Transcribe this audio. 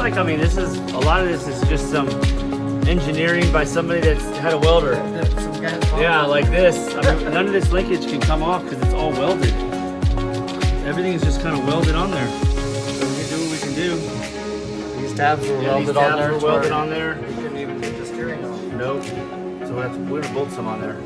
like, I mean, this is, a lot of this is just some engineering by somebody that's had a welder. Some guys Yeah, like this. I mean, none of this linkage can come off because it's all welded. Everything is just kind of welded on there. So we can do what we can do. These tabs were Yeah, welded these on tabs there. were welded on there. You couldn't even get the steering on. Nope. So we're gonna bolt some on there.